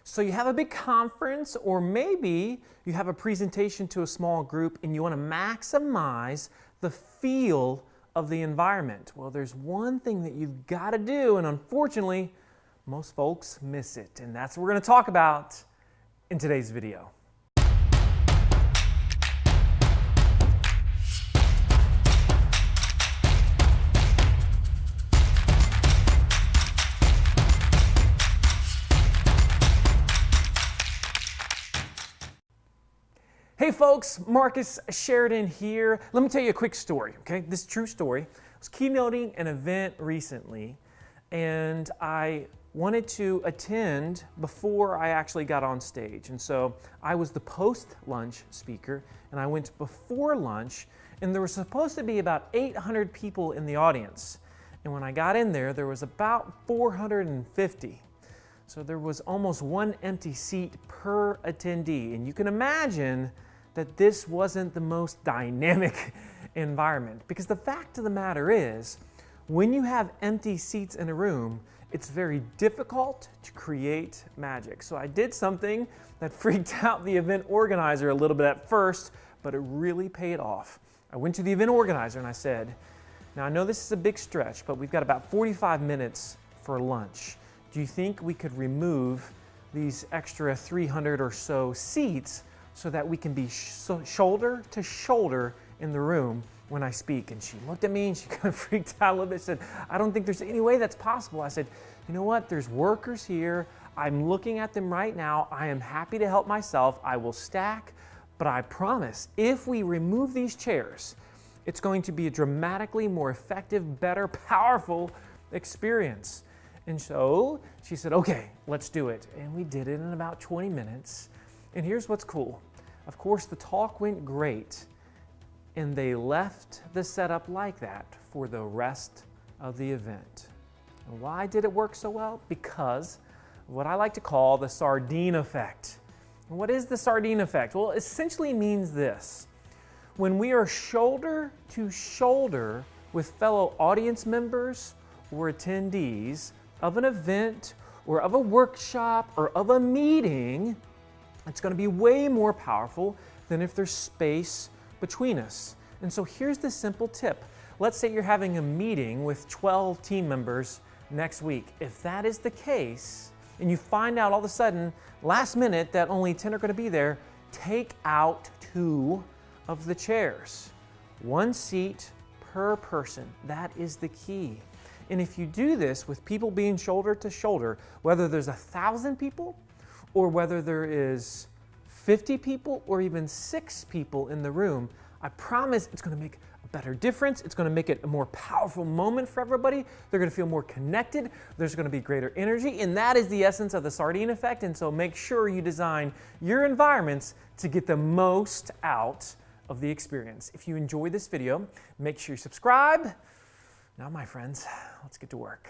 So you have a big conference, or maybe you have a presentation to a small group and you want to maximize the feel of the environment. Well, there's one thing that you've got to do, and unfortunately, most folks miss it. And that's what we're going to talk about in today's video. Hey folks, Marcus Sheridan here. Let me tell you a quick story, okay? This is a true story. I was keynoting an event recently, and I wanted to attend before I actually got on stage. And so I was the post-lunch speaker, and I went before lunch, and there was supposed to be about 800 people in the audience. And when I got in there, there was about 450. So there was almost one empty seat per attendee. And you can imagine that this wasn't the most dynamic environment, because the fact of the matter is, when you have empty seats in a room, it's very difficult to create magic. So I did something that freaked out the event organizer a little bit at first, but it really paid off. I went to the event organizer and I said, now I know this is a big stretch, but we've got about 45 minutes for lunch. Do you think we could remove these extra 300 or so seats so that we can be shoulder to shoulder in the room when I speak? And she looked at me and she kind of freaked out a little bit. She said, I don't think there's any way that's possible. I said, you know what? There's workers here. I'm looking at them right now. I am happy to help myself. I will stack, but I promise if we remove these chairs, it's going to be a dramatically more effective, better, powerful experience. And so she said, okay, let's do it. And we did it in about 20 minutes. And here's what's cool. Of course, the talk went great, and they left the setup like that for the rest of the event. And why did it work so well? Because of what I like to call the sardine effect. And what is the sardine effect? Well, it essentially means this. When we are shoulder to shoulder with fellow audience members or attendees of an event or of a workshop or of a meeting, it's going to be way more powerful than if there's space between us. And so here's the simple tip. Let's say you're having a meeting with 12 team members next week. If that is the case, and you find out all of a sudden, last minute, that only 10 are going to be there, take out 2 of the chairs. 1 seat per person. That is the key. And if you do this with people being shoulder to shoulder, whether there's 1,000 people or whether there is 50 people or even 6 people in the room, I promise it's going to make a better difference. It's going to make it a more powerful moment for everybody. They're going to feel more connected. There's going to be greater energy, and that is the essence of the sardine effect. And so make sure you design your environments to get the most out of the experience. If you enjoyed this video, make sure you subscribe. Now, my friends, let's get to work.